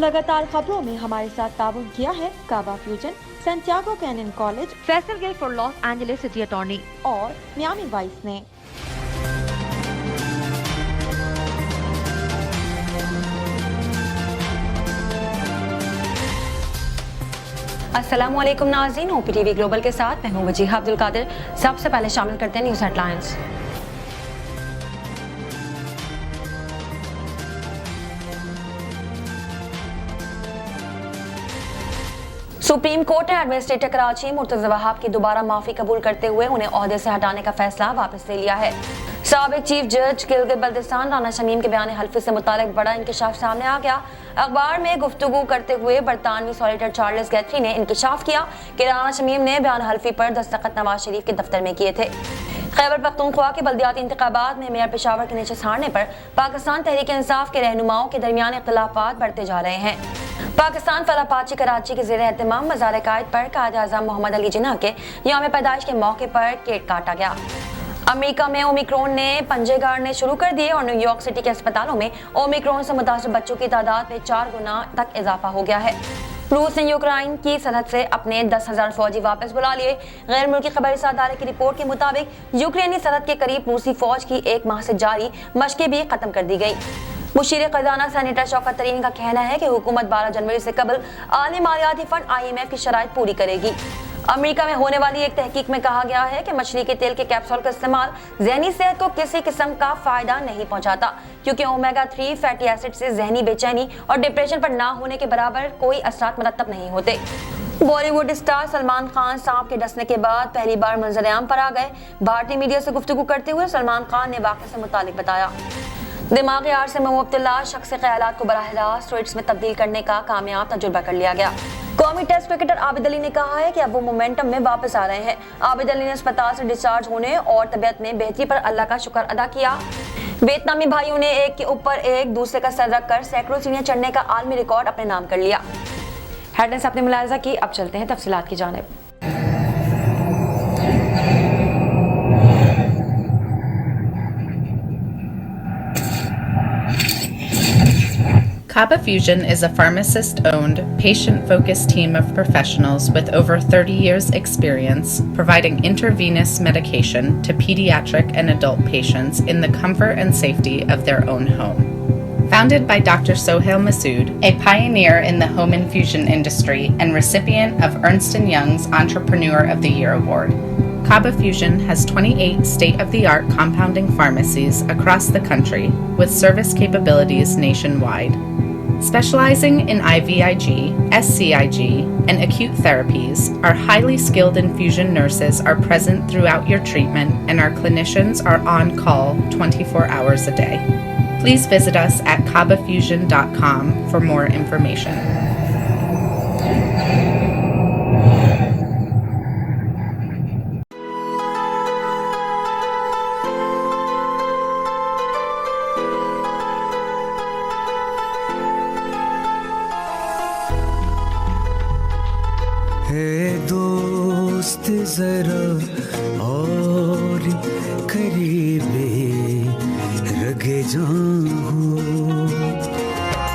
लगातार खबरों में हमारे साथ ताउन किया है Cuba fusion, Santiago Canyon College, Faisal Gill for Los Angeles city attorney और मियामी वाइस ने। अस्सलामुअलैकुम नाज़रीन, OPTV ग्लोबल के साथ मैं हूं वजीहा अब्दुल कादिर। सबसे पहले शामिल करते हैं न्यूज़ हेडलाइंस। सुप्रीम कोर्ट ने एडमिनिस्ट्रेटर कराची मुर्तज़ा वहाब की दोबारा माफी कबूल करते हुए उन्हें ओहदे से हटाने का फैसला वापस ले लिया है। साबिक चीफ जज गिलगित बल्तिस्तान राना शमीम के बयान हल्फी से मुतालिक बड़ा इंकशाफ सामने आ गया। अखबार में गुफ्तगू करते हुए बरतानवी सॉलिटर चार्ल्स गैथरी ने इंकशाफ किया कि राना शमीम ने बयान हल्फी पर दस्तखत नवाज शरीफ के दफ्तर में किए थे। खैबर पख्तूनख्वा के बल्दियाती इंतखाबात में मेयर पेशावर के नीचे हारने पर पाकिस्तान तहरीक इंसाफ के रहनुमाओं के दरमियान इख्तिलाफात बढ़ते जा रहे हैं। पाकिस्तान फलापाची कराची के ज़ेर एहतमाम मज़ार कायद पर कायद-ए-आज़म मोहम्मद अली जिन्ना के यौम पैदाइश के मौके पर केक काटा गया। अमेरिका में ओमिक्रॉन ने पंजे गाड़ने शुरू कर दिए और न्यूयॉर्क सिटी के अस्पतालों में ओमिक्रॉन से मुतासिर बच्चों की तादाद में 4 गुना तक इजाफा हो गया है। रूस ने यूक्रेन की सरहद से अपने 10,000 फौजी वापस बुला लिए। गैर मुल्की खबरी इदारे की रिपोर्ट के मुताबिक यूक्रेनी सरहद के करीब रूसी फौज की 1 माह से जारी मशकें भी खत्म कर दी गई। मुशीर खजाना सेनेटर शौकत तरीन का कहना है कि हुकूमत 12 जनवरी से कबल आलमी मालियाती फंड IMF की शराइत पूरी करेगी। अमेरिका में होने वाली एक तहकीक में कहा गया है कि मछली के तेल के कैप्सूल का इस्तेमाल ज़हनी सेहत को किसी किस्म का फायदा नहीं पहुंचाता, क्योंकि ओमेगा 3 फैटी एसिड से ज़हनी बेचैनी और डिप्रेशन पर ना होने के बराबर कोई असरात मुरतब नहीं होते। बॉलीवुड स्टार सलमान खान सांप के डसने के बाद पहली बार मंजर-ए-आम पर आ गए। भारतीय मीडिया से गुफ्तगू करते हुए सलमान खान ने वाक़े से मुतालिक बताया। दिमागी आर से मुब्तला शख्स ख्यालात को बराह रास्त स्टेरॉइड्स में तब्दील करने का कामयाब तजुर्बा कर लिया गया। कौमी टेस्ट क्रिकेटर आबिद अली ने कहा है कि अब वो मोमेंटम में वापस आ रहे हैं। आबिद अली ने अस्पताल से डिस्चार्ज होने और तबीयत में बेहतरी पर अल्लाह का शुक्र अदा किया। वियतनामी भाइयों ने एक के ऊपर एक दूसरे का सर रखकर सैकड़ों सीढ़ियां चढ़ने का आलमी रिकॉर्ड अपने नाम कर लिया। हेडलाइंस आपने मुलाहिजा की, अब चलते हैं तफसीलात की जानिब। Kaba Fusion is a pharmacist-owned, patient-focused team of professionals with over 30 years' experience providing intravenous medication to pediatric and adult patients in the comfort and safety of their own home. Founded by Dr. Sohail Masood, a pioneer in the home infusion industry and recipient of Ernst & Young's Entrepreneur of the Year award, Kaba Fusion has 28 state-of-the-art compounding pharmacies across the country with service capabilities nationwide. Specializing in IVIG, SCIG, and acute therapies, our highly skilled infusion nurses are present throughout your treatment, and our clinicians are on call 24 hours a day. Please visit us at kabafusion.com for more information. जरा और करीबे रगे जाऊं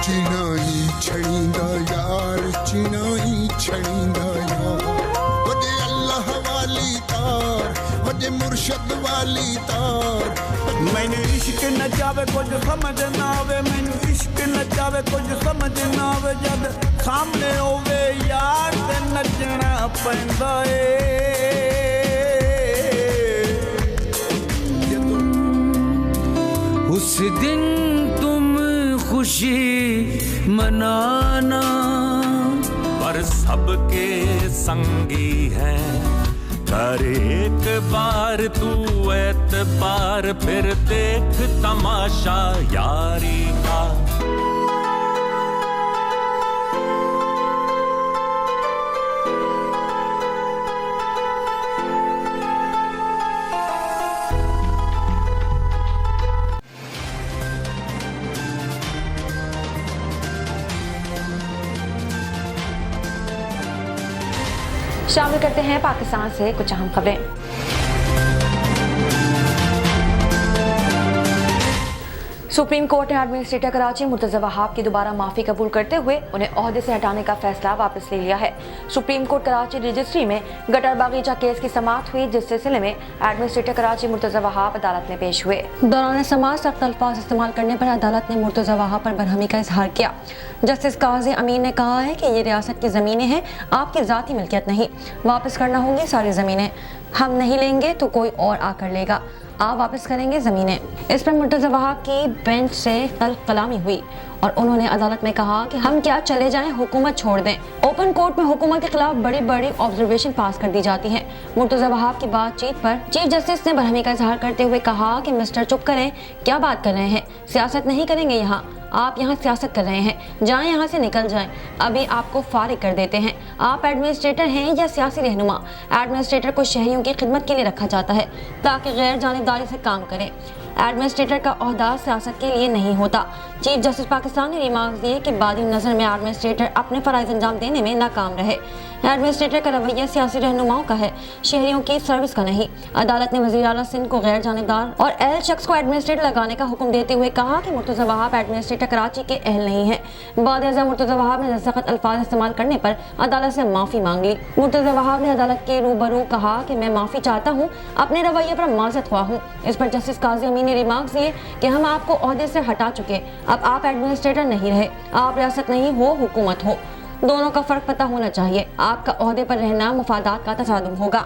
चिनाई छड़ींदा यार चिनाई छड़ींदा यार वदे अल्लाह वाली तार वदे मुर्शद वाली तार मैंने इश्क न जावे कुछ समझ ना आवे मैंने इश्क न जावे कुछ समझ ना आवे जब सामने होवे यार ते नचना पैंदा ए उस दिन तुम खुशी मनाना पर सबके संगी हैं कर एक बार तू एतबार फिर देख तमाशा यारी का शामिल करते हैं पाकिस्तान से कुछ अहम खबरें। सुप्रीम कोर्ट ने एडमिनिस्ट्रेटर कराची मुर्तजा वहाब की दोबारा माफी कबूल करते हुए उन्हें ओहदे से हटाने का फैसला वापस ले लिया है। सुप्रीम कोर्ट कराची रजिस्ट्री में गटर बागीचा केस की समाअत हुई, जिस सिलसिले में एडमिनिस्ट्रेटर कराची मुर्तजा वहाब अदालत में पेश हुए। दौरान समाअत सख्त अल्फाज इस्तेमाल करने पर अदालत ने मुर्तजा वहाब पर बरहमी का इजहार किया। जस्टिस काजी अमीन ने कहा है कि ये रियासत की ज़मीनें हैं, आपकी ज़ाती मिल्कियत नहीं, वापस करना होंगी सारी ज़मीनें, हम नहीं लेंगे तो कोई और आकर लेगा, आप वापस करेंगे ज़मीनें। इस पर मुर्तजा वहाब की बेंच से कलामी हुई और उन्होंने अदालत में कहा कि हम क्या चले जाएं, हुकूमत छोड़ दें। ओपन कोर्ट में हुकूमत के खिलाफ बड़ी बड़ी ऑब्जर्वेशन पास कर दी जाती हैं। मुर्तजा वहाब की बातचीत पर चीफ जस्टिस ने बरहमी का इजहार करते हुए कहा कि मिस्टर चुप करें, क्या बात कर रहे हैं, सियासत नहीं करेंगे यहाँ, आप यहाँ सियासत कर रहे हैं, जाएं यहाँ से, निकल जाएं, अभी आपको फारिग कर देते हैं। आप एडमिनिस्ट्रेटर हैं या सियासी रहनुमा? एडमिनिस्ट्रेटर को शहरियों की खिदमत के लिए रखा जाता है ताकि गैर जानिबदारी से काम करें। एडमिनिस्ट्रेटर का ओहदा सियासत के लिए नहीं होता। चीफ जस्टिस पाकिस्तान ने रिमार्क्स दिए कि बादी नज़र में एडमिनिस्ट्रेटर अपने फराइज अंजाम देने में नाकाम रहे। एडमिनिस्ट्रेटर का रवैया सियासी रहनुमाओं का है, शहरियों की सर्विस का नहीं। अदालत ने वज़ीर आला सिंध को गैर जानिबदार और अहल शख्स को एडमिनिस्ट्रेटर लगाने का हुक्म देते हुए कहा कि मुर्तजा वहाब एडमिनिस्ट्रेटर कराची के अहल नहीं है। बाद-ए-आज़म मुर्तजा वहाब ने सख्त अल्फाज इस्तेमाल करने पर अदालत से माफ़ी मांग ली। मुर्तजा वहाब ने अदालत के रूबरू कहा कि मैं माफ़ी चाहता हूँ, अपने रवैये पर माज़रत ख्वाह हूँ। इस पर जस्टिस काजी अमीन ने रिमार्क्स दिए कि हम आपको ओहदे से हटा चुके, अब आप एडमिनिस्ट्रेटर नहीं रहे, आप रियासत नहीं हो, हुकूमत हो, दोनों का फर्क पता होना चाहिए। आपका ओहदे पर रहना मुफादात का तसादुम होगा।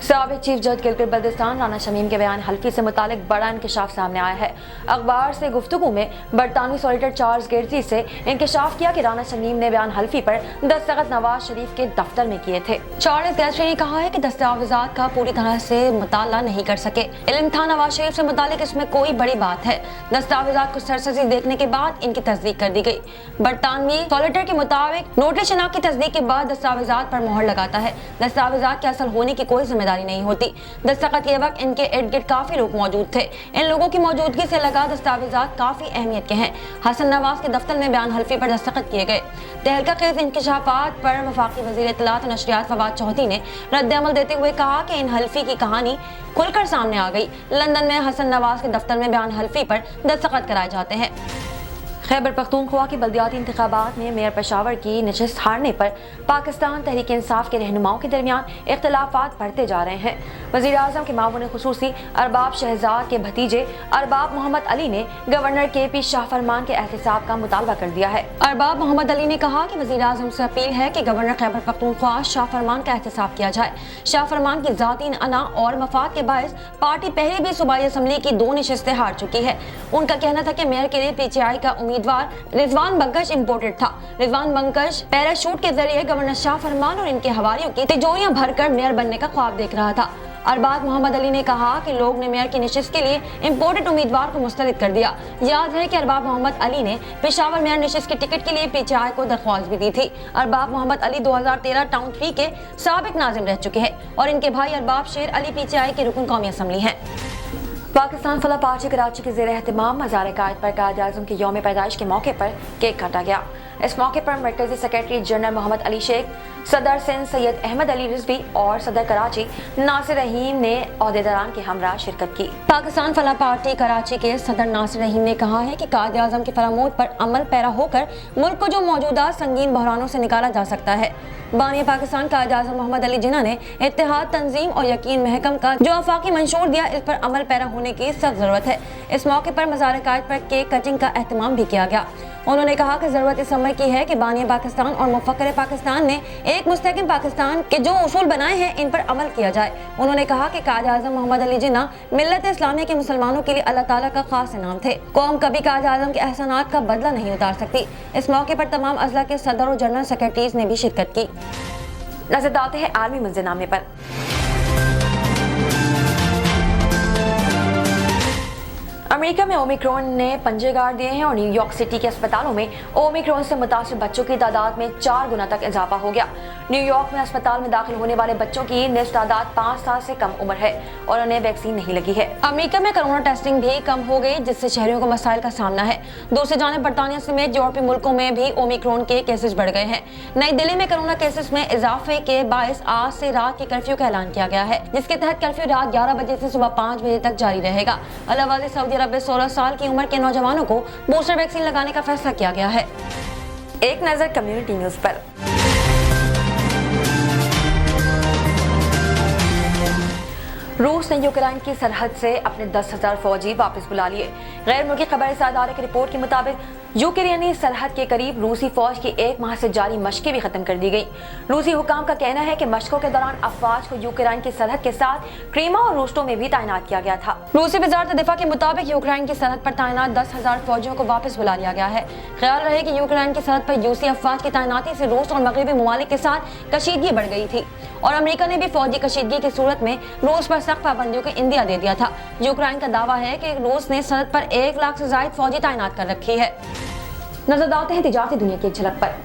साबिक चीफ जज गिलगित बल्तिस्तान राना शमीम के बयान हल्फी से मुतालिक बड़ा इंकशाफ सामने आया है। अखबार से गुफ्तगू में बरतानवी सॉलिटर चार्ल्स गेर्जी से इंकशाफ किया कि राना शमीम ने बयान हल्फी पर दस्तखत नवाज शरीफ के दफ्तर में किए थे। चार्ल्स गेर्जी ने कहा है कि दस्तावेजात का पूरी तरह से मुताला नहीं कर सके, इल्म था नवाज शरीफ से मुतालिक, इसमें कोई बड़ी बात है। दस्तावेजात को सरसरी देखने के बाद इनकी तस्दीक कर दी गई। बरतानवी सॉलिटर के मुताबिक नोटिस शनाख्त की तस्दीक के बाद दस्तावेजात पर मोहर लगाता है। दस्तावेजात के असल होने की कोई जिम्मेदारी नहीं होती। दस्तखत के वक्त इनके इर्द गिर्द काफी लोग मौजूद थे। इन लोगों की मौजूदगी से लगा दस्तावेजात काफी अहमियत के हैं। हसन नवाज के दफ्तर में बयान हल्फी पर दस्तखत किए गए। तहलका खेज इंकशाफात पर वफाकी वजीर इत्तलात और नशरियात फवाद चौधरी ने रद्द-ए-अमल देते हुए कहा कि इन हल्फी की कहानी खुलकर सामने आ गई। लंदन में हसन नवाज के दफ्तर में बयान हल्फी पर दस्तखत कराए जाते हैं। खैबर पख्तूनख्वा की बल्दियाती इंतखाबात में मेयर पेशावर की नशिस्त हारने पर पाकिस्तान तहरीक इंसाफ के रहनुमाओं के दरमियान इख्तलाफात बढ़ते जा रहे हैं। वज़ीर आज़म के मामून खुसूसी अरबाब शहजाद के भतीजे अरबाब मोहम्मद अली ने गवर्नर KP शाह फरमान के एहतसाब का मुतालबा कर दिया है। अरबाब मोहम्मद अली ने कहा कि वज़ीर आज़म से अपील है कि गवर्नर खैबर पख्तूनख्वा शाह फरमान का एहतसाब किया जाए। शाह फरमान की ज़ाती अना और मफाद के बायस पार्टी पहले भी सूबाई असम्बली की 2 नशिस्तें हार चुकी है। उनका कहना था कि मेयर के लिए PTI का उम्मीदवार रिजवान बंकश इम्पोर्टेड था। रिजवान बंकश पैराशूट के जरिए गवर्नर शाह फरमान और इनके हवारियों की तिजोरियां भरकर मेयर बनने का ख्वाब देख रहा था। अरबाब मोहम्मद अली ने कहा कि लोग ने मेयर की नशिस्त के लिए इम्पोर्टेड उम्मीदवार को मुस्तरद कर दिया। याद है कि अरबाब मोहम्मद अली ने पेशावर मेयर नशिस्त के टिकट के लिए PTI को दरख्वास्त भी दी थी। अरबाब मोहम्मद अली 2013 टाउन 3 के साबिक नाजिम रह चुके हैं और इनके भाई अरबाब शेर अली PTI के रुकन कौमी असम्बली हैं। पाकिस्तान फलाह पार्टी कराची के ज़ेर एहतमाम मज़ार कायद पर कायद-ए-आज़म के यौम पैदाइश के मौके पर केक काटा गया। इस मौके पर मरकजी सेक्रेटरी जनरल मोहम्मद अली शेख, सदर सिंध सैयद अहमद अली रिजवी और सदर कराची नासिर रहीम ने ओहदेदारान के हमरा शिरकत की। पाकिस्तान फलाह पार्टी कराची के सदर नासिर रहीम ने कहा है कि कायद-ए-आज़म के फरामोद पर अमल पैरा होकर मुल्क को जो मौजूदा संगीन बहरानों से निकाला जा सकता है। बानी पाकिस्तान कायद-ए-आज़म मोहम्मद अली जिन्ना ने इत्तेहाद, तंजीम और यकीन महकम का जो आफाकी मंशूर दिया, इस पर अमल पैरा होने की सख्त ज़रूरत है। इस मौके पर मज़ार कायद पर केक कटिंग का एहतमाम भी किया गया। उन्होंने कहा कि ज़रूरत इस समय की है कि बानी पाकिस्तान और मुफ़क्किर पाकिस्तान ने एक मुस्तकिम पाकिस्तान के जो उसूल बनाए हैं, इन पर अमल किया जाए। उन्होंने कहा कि कायद-ए-आज़म मोहम्मद अली जिन्ना मिल्लत इस्लामिया के मुसलमानों के लिए अल्लाह ताला का खास इनाम थे। कौम कभी कायद-ए-आज़म के एहसानात का बदला नहीं उतार सकती। इस मौके पर तमाम अज़ला के सदर और जनरल सेक्रेटरीज ने भी शिरकत की। नजर डालते हैं आलमी मंजरनामे पर। अमेरिका में ओमिक्रॉन ने पंजे गाड़ दिए हैं और न्यूयॉर्क सिटी के अस्पतालों में ओमिक्रॉन से मुतासिर बच्चों की तादाद में 4 गुना तक इजाफा हो गया। न्यू यॉर्क में अस्पताल में दाखिल होने वाले बच्चों की निस्बत तादाद 5 साल से कम उम्र है और उन्हें वैक्सीन नहीं लगी है। अमेरिका में कोरोना टेस्टिंग भी कम हो गई, जिससे शहरियों को मसाइल का सामना है। दूसरी जानिब बरतानिया समेत यूरोपीय मुल्कों में भी ओमिक्रॉन के केसेस बढ़ गए हैं। नई दिल्ली में कोरोना केसेस में इजाफे के बायस आज से रात के कर्फ्यू का ऐलान किया गया है, जिसके तहत कर्फ्यू रात 11 बजे से सुबह 5 बजे तक जारी रहेगा। अलावा सऊदी अरब में 16 साल की उम्र के नौजवानों को बूस्टर वैक्सीन लगाने का फैसला किया गया है। एक नजर कम्युनिटी न्यूज पर। रूस ने यूक्रेन की सरहद से अपने 10,000 फौजी वापस बुला लिए। गैर मुल्की खबरसार इदारे की रिपोर्ट के मुताबिक यूक्रेनी सरहद के करीब रूसी फौज की 1 माह से जारी मशकें भी खत्म कर दी गई। रूसी हुकाम का कहना है कि मशकों के दौरान अफवाज को यूक्रेन की सरहद के साथ क्रीमा और रूस्टो में भी तैनात किया गया था। रूसी वजारत दिफा के मुताबिक यूक्रेन की सरहद पर तैनात 10,000 फौजियों को वापस बुला लिया गया है। ख्याल रहे कि यूक्रेन की सरहद पर रूसी अफवाज की तैनाती से रूस और मगरबी ममालिक के साथ कशीदगी बढ़ गई थी और अमेरिका ने भी फौजी कशीदगी की सूरत में रूस पर सख्त पाबंदियों का इंदिया दे दिया था। यूक्रेन का दावा है कि रूस ने सरहद पर 1 लाख से ज्यादा फौजी तैनात कर रखी है। नजर डालते हैं तिजारती दुनिया की एक झलक पर।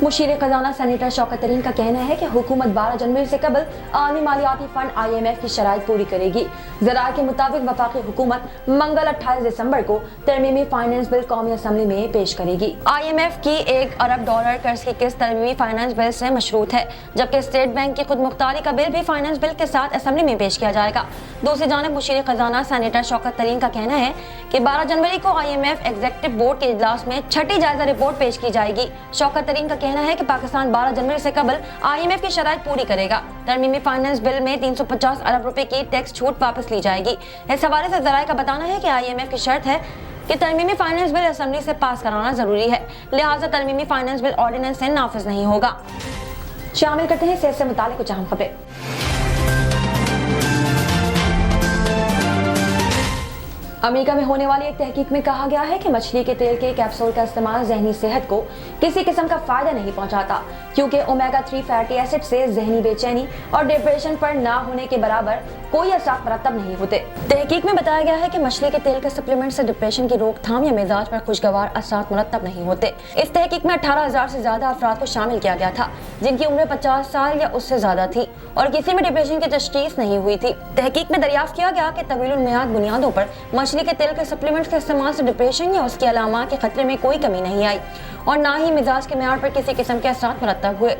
मुशीर खजाना सेनेटर शौकत तरीन का कहना है कि हुकूमत 12 जनवरी से कबल आलमी मालियाती फंड IMF की शराइत पूरी करेगी। ज़राए के मुताबिक वफाकी हुकूमत मंगल 28 दिसंबर को तरमीमी फाइनेंस बिल कौमी असम्बली में पेश करेगी। IMF की $1 अरब कर्ज की किस्त तरमीमी फाइनेंस बिल से मशरूत है, जबकि स्टेट बैंक की खुद मुख्तारी का बिल भी फाइनेंस बिल के साथ असम्बली में पेश किया जाएगा। दूसरी जानिब मुशीर खजाना सेनेटर शौकत तरीन का कहना है कि 12 जनवरी को IMF एग्जीक्यूटिव बोर्ड के इजलास में छठी जायजा रिपोर्ट पेश की जाएगी। शौकत तरीन का कहना है कि पाकिस्तान 12 जनवरी से कबल IMF की शराइत पूरी करेगा। तरमीमी फाइनेंस बिल में 350 अरब रुपए की टैक्स छूट वापस ली जाएगी। इस हवाले से ज़राए का बताना है कि IMF की शर्त है कि तरमीमी फाइनेंस बिल असेंबली से पास कराना जरूरी है, लिहाजा तरमीमी फाइनेंस बिल ऑर्डिनेंस से नाफिज नहीं होगा। शामिल करते हैं सेहत से मुताल्लिक कुछ अहम खबरें। अमेरिका में होने वाली एक तहकीक में कहा गया है कि मछली के तेल के कैप्सूल का इस्तेमाल ज़हनी सेहत को किसी किस्म का फायदा नहीं पहुंचाता, क्योंकि ओमेगा 3 फैटी एसिड से ज़हनी बेचैनी और डिप्रेशन पर ना होने के बराबर कोई असर मरतब नहीं होते। तहकीक में बताया गया है कि मछली के तेल के सप्लीमेंट से डिप्रेशन की रोकथाम या मिजाज पर खुशगवार असर मरतब नहीं होते। इस तहकीक में 18,000 से ज्यादा अफराद को शामिल किया गया था, जिनकी उम्र 50 साल या उससे ज्यादा थी और किसी में डिप्रेशन की तशखीस नहीं हुई थी। तहकीक में दरियाफ्त किया गया कि तवील मियाद बुनियादों पर मछली के तेल के सप्लीमेंट्स के इस्तेमाल से डिप्रेशन या उसकी अलामात के खतरे में कोई कमी नहीं आई और ना ही मिजाज के मेयार पर किसी किस्म के असर मरतब हुए।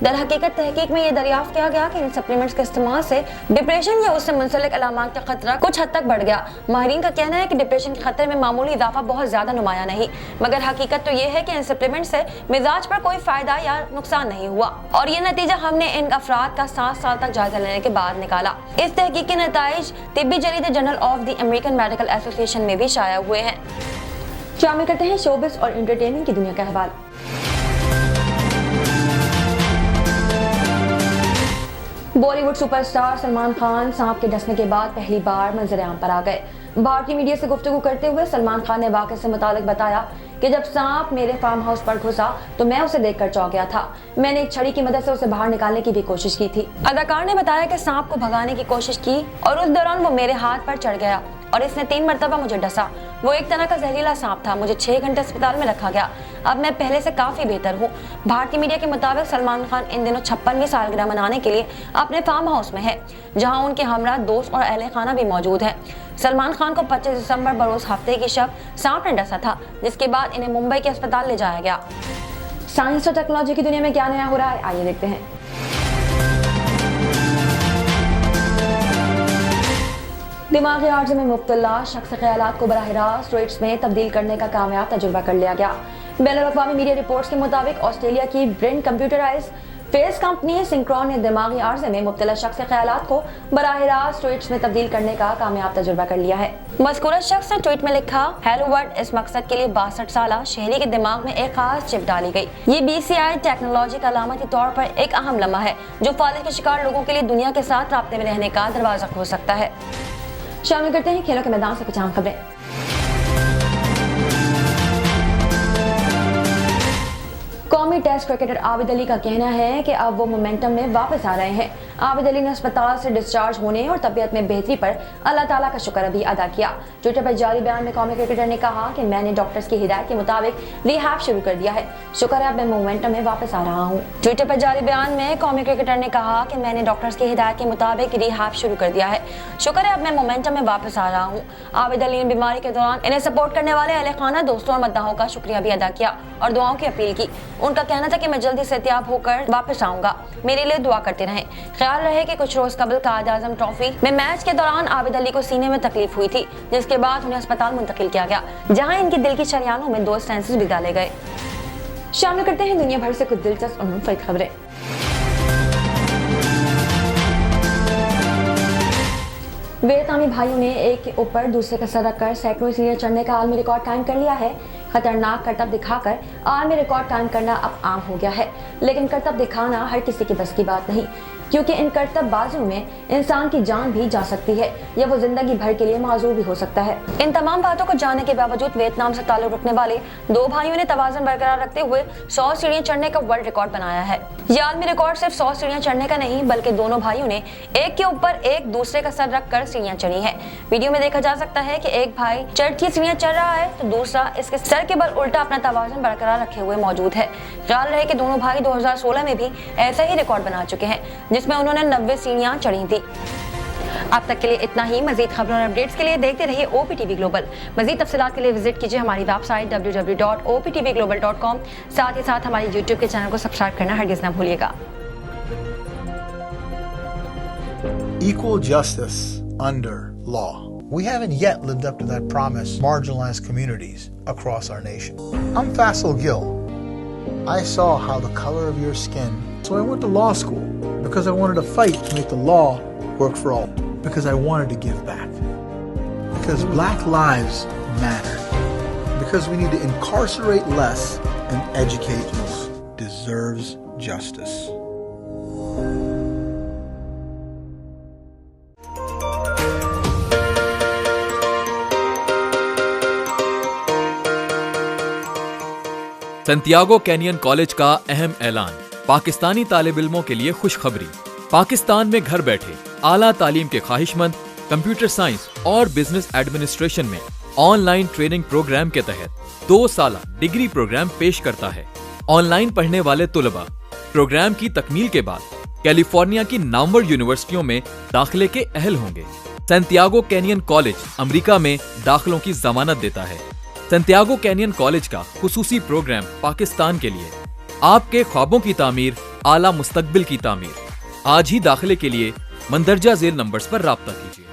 दर हकीकत तहकीक में यह दरियाफ्त किया गया कि इन सप्लीमेंट्स के इस्तेमाल से डिप्रेशन या उससे मुंसलिक अलामात का खतरा कुछ हद तक बढ़ गया। माहिरीन का कहना है कि डिप्रेशन के खतरे में मामूली इजाफा बहुत ज्यादा नुमाया नहीं, मगर हकीकत तो ये है कि इन सप्लीमेंट से मिजाज पर कोई फायदा या नुकसान नहीं हुआ और ये नतीजा हमने इन अफराद का 7 साल तक जायजा लेने के बाद निकाला। इस तहकीक के नताइज तिब्बी जरीदे journal of the American medical association में भी शाया हुए हैं। शामिल करते हैं शोबिस और एंटरटेनमेंट की दुनिया का अहवाल। बॉलीवुड सुपरस्टार सलमान खान सांप के डसने के बाद पहली बार मंजर-ए-आम पर आ गए। भारतीय मीडिया से गुफ्तगू करते हुए सलमान खान ने वाक़े से मुतालिक बताया कि जब सांप मेरे फार्म हाउस पर घुसा तो मैं उसे देखकर चौंक गया था। मैंने एक छड़ी की मदद से उसे बाहर निकालने की भी कोशिश की थी। अदाकार ने बताया कि सांप को भगाने की कोशिश की और उस दौरान वो मेरे हाथ पर चढ़ गया और इसने 3 मरतबा मुझे डसा। वो एक तरह का जहरीला सांप था। मुझे 6 घंटे अस्पताल में रखा गया। अब मैं पहले से काफी बेहतर हूँ। भारतीय मीडिया के मुताबिक सलमान खान इन दिनों 56वीं सालगिरह मनाने के लिए अपने फार्म हाउस में है, जहाँ उनके हमरा दोस्त और अहले खाना भी मौजूद है। सलमान खान को 25 दिसंबर बरोज हफ्ते की शब सांप ने डसा था, जिसके बाद इन्हें मुंबई के अस्पताल ले जाया गया। साइंस और टेक्नोलॉजी की दुनिया में क्या नया हो रहा है, आइए देखते हैं। दिमागी आर्ज में मुब्तला शख्स ख्यालात को बराह रास्त स्टेट्स में तब्दील करने का कामयाब तजुर्बा कर लिया गया। बैनुल-अक़वामी मीडिया रिपोर्ट्स के मुताबिक ऑस्ट्रेलिया की brain computer interface company Synchron ने दिमागी आर्ज में मुब्तला शख्स ख्यालात को बराह रास्त स्टेट्स में तब्दील करने का कामयाब तजुर्बा कर लिया है। मज़कूरा शख्स ने ट्वीट में लिखा, हेलो वर्ल्ड, इस मकसद के लिए 62 साला शहरी के दिमाग में एक खास चिप डाली गई। ये BCI टेक्नोलॉजी का अलामती तौर पर एक अहम लम्हा है जो फालिज के शिकार लोगों के लिए दुनिया के साथ राब्ते में रहने का दरवाजा खोल सकता है। शामिल करते हैं खेलों के मैदान से कुछ अहम खबरें। कौमी नामी टेस्ट क्रिकेटर आबिद अली का कहना है कि अब वो मोमेंटम में वापस आ रहे हैं। आबिद अली ने अस्पताल से डिस्चार्ज होने और तबीयत में बेहतरी पर अल्लाह ताला का शुक्र भी अदा किया। ट्विटर पर जारी बयान में कौमी क्रिकेटर ने कहा कि मैंने डॉक्टर्स की हिदायत के मुताबिक रिहैब शुरू कर दिया है। शुक्र है अब मैं मोमेंटम में वापस आ रहा हूँ। ट्विटर पर जारी बयान में कौमी क्रिकेटर ने कहा कि मैंने डॉक्टर्स की हिदायत के मुताबिक रिहैब शुरू कर दिया है। शुक्र है अब मैं मोमेंटम में वापस आ रहा हूँ। आबिद अली ने बीमारी के दौरान इन्हें सपोर्ट करने वाले अहले खाना, दोस्तों और मद्दाहों का शुक्रिया भी अदा किया और दुआओं की अपील की। उनका कहना था कि मैं जल्दी सेहतियाब होकर वापस आऊंगा, मेरे लिए दुआ करते रहें। ख्याल रहे कि कुछ रोज कबल कायद-ए-आज़म ट्रॉफी में मैच के दौरान आबिद अली को सीने में तकलीफ हुई थी, जिसके बाद उन्हें अस्पताल मुंतकिल किया गया, जहां इनके दिल की शरियानों में 2 स्टेंसिस भी डाले गए। शामिल करते हैं दुनिया भर से कुछ दिलचस्प और मुनफरिद खबरें। वियतनामी भाइयों ने एक के ऊपर दूसरे का सर रखकर सैकड़ों सीढ़ियां चढ़ने का आलमी रिकॉर्ड कायम कर लिया है। खतरनाक करतब दिखाकर आलमी रिकॉर्ड कायम करना अब आम हो गया है, लेकिन करतब दिखाना हर किसी के बस की बात नहीं, क्योंकि इन करतबबाजियों में इंसान की जान भी जा सकती है या वो जिंदगी भर के लिए माजूर भी हो सकता है। इन तमाम बातों को जानने के बावजूद वियतनाम से ताल्लुक रखने वाले 2 भाइयों ने तवाज़ुन बरकरार रखते हुए 100 सीढ़ियां चढ़ने का वर्ल्ड रिकॉर्ड बनाया है। ये आलमी रिकॉर्ड सिर्फ 100 सीढ़ियां चढ़ने का नहीं, बल्कि दोनों भाइयों ने एक के ऊपर एक दूसरे का सर रखकर सीढ़ियां चढ़ी है। वीडियो में देखा जा सकता है कि एक भाई चढ़ती सीढ़ियां चढ़ रहा है तो दूसरा इसके सर के बल उल्टा अपना तवाज़ुन बरकरार रखे हुए मौजूद है। ख्याल रहे कि दोनों भाई 2016 में भी ऐसा ही रिकॉर्ड बना चुके हैं, जिसमें उन्होंने 90 सीढ़ियां चढ़ी थी। अब तक के लिए इतना ही। मजीद खबरों और अपडेट्स के लिए देखते रहिए OPTV ग्लोबल। मजीद तफसीलात के लिए विजिट कीजिए हमारी वेबसाइट www.optvglobal.com। साथ ही साथ हमारे YouTube के चैनल को सब्सक्राइब करना हरगिज़ ना भूलिएगा। Equal justice under law. We haven't yet lived up to that promise to marginalized communities across our nation. I'm Faisal Gill. I saw how the color of your skin, so I went to law school because I wanted to fight to make the law work for all, because I wanted to give back, because black lives matter, because we need to incarcerate less and educate more. Deserves justice. Santiago canyon college का अहम ऐलान। पाकिस्तानी तालिब इल्मों के लिए खुशखबरी। पाकिस्तान में घर बैठे आला तालीम के ख्वाहिशमंद कंप्यूटर साइंस और बिजनेस एडमिनिस्ट्रेशन में ऑनलाइन ट्रेनिंग प्रोग्राम के तहत 2 साला डिग्री प्रोग्राम पेश करता है। ऑनलाइन पढ़ने वाले तुलबा प्रोग्राम की तकमील के बाद कैलिफोर्निया की नामवर यूनिवर्सिटियों में दाखिले के अहल होंगे। सैंटियागो कैनियन कॉलेज अमेरिका में दाखिलों की जमानत देता है। सैंटियागो कैनियन कॉलेज का खुसूसी प्रोग्राम पाकिस्तान के लिए, आपके ख्वाबों की तामीर, आला मुस्तकबिल की तामीर। आज ही दाखिले के लिए मंदरजा झेल नंबर्स पर राब्ता कीजिए।